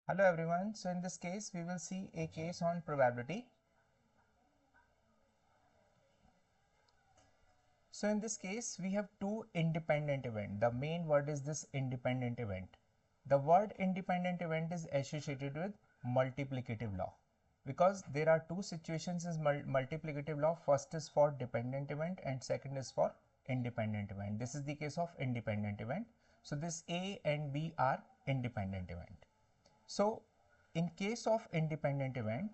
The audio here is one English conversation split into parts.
Hello everyone. So in this case, we will see a case on probability. So in this case, we have two independent events. The main word is this independent event. The word independent event is associated with multiplicative law because there are two situations in multiplicative law. First is for dependent event and second is for independent event. This is the case of independent event. So this A and B are independent event. So in case of independent event,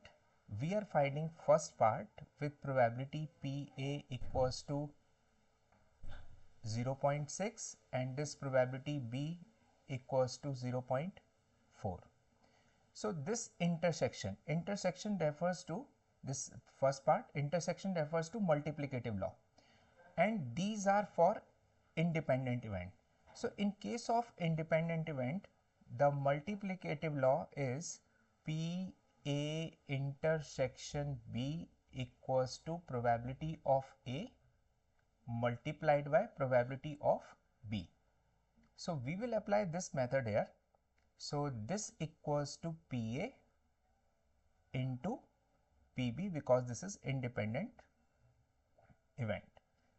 we are finding first part with probability PA equals to 0.6 and this probability B equals to 0.4. So this intersection refers to this first part, intersection refers to multiplicative law, and these are for independent event. So in case of independent event, the multiplicative law is PA intersection B equals to probability of A multiplied by probability of B. So we will apply this method here. So this equals to PA into PB because this is independent event.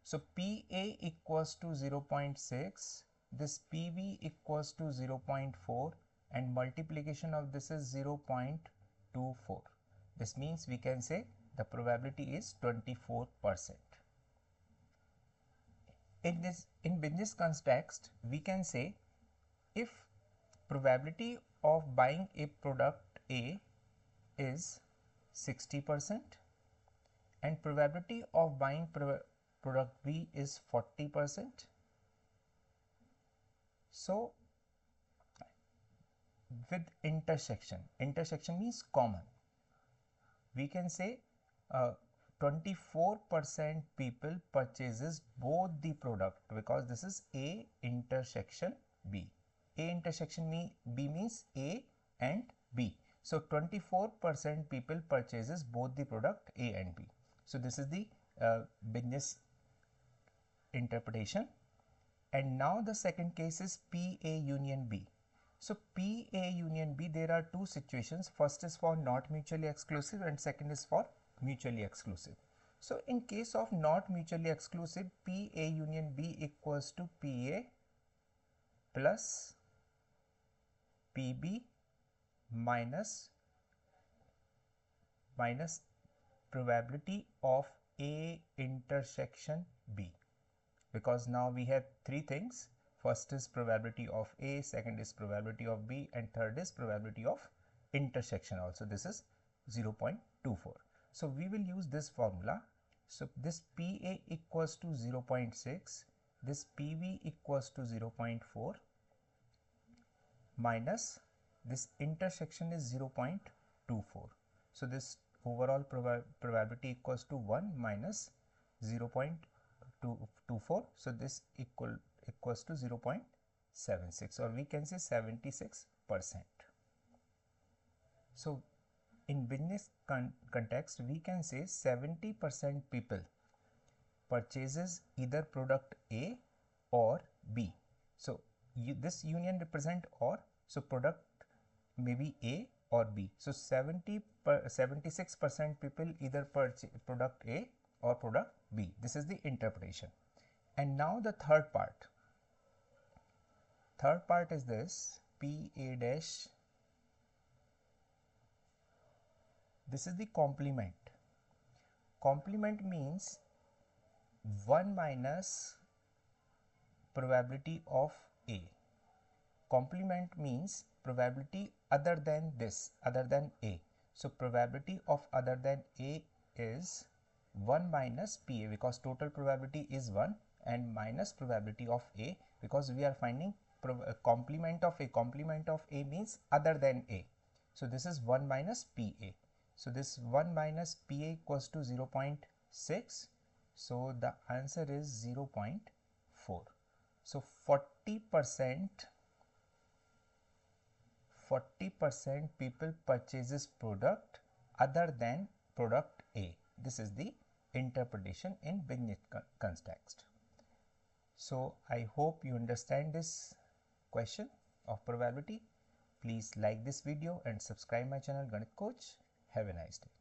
So PA equals to 0.6, this PB equals to 0.4 and multiplication of this is 0.24. This means we can say the probability is 24%. In business context, we can say if probability of buying a product A is 60% and probability of buying product B is 40%. So with intersection means common, we can say 24% people purchases both the product because this is A intersection B. A intersection B means A and B. So 24% people purchases both the product A and B. So this is the business interpretation. And now the second case is PA union B. So PA union B, there are two situations. First is for not mutually exclusive and second is for mutually exclusive. So in case of not mutually exclusive, PA union B equals to PA plus PB minus probability of A intersection B, because now we have three things. First is probability of A, second is probability of B, and third is probability of intersection also. This is 0.24. So we will use this formula. So this PA equals to 0.6, this PB equals to 0.4 minus this intersection is 0.24. So this overall probability equals to 1 minus 0.24. So this equals to 0.76, or we can say 76%. So in business context, we can say 70% people purchases either product A or B. So this union represent or, so product may be A or B. So 76% people either purchase product A or product B. This is the interpretation. And now the third part. Third part is this PA dash. This is the complement. Complement means 1 minus probability of A. Complement means probability other than this, other than A. So probability of other than A is 1 minus PA because total probability is 1, and minus probability of A because we are finding complement of A. Complement of A means other than A. So this is 1 minus PA. So this 1 minus PA equals to 0.6. So the answer is 0.4. So 40% people purchases product other than product A. This is the interpretation in business context. So I hope you understand this question of probability. Please like this video and subscribe my channel Ganit Coach. Have a nice day.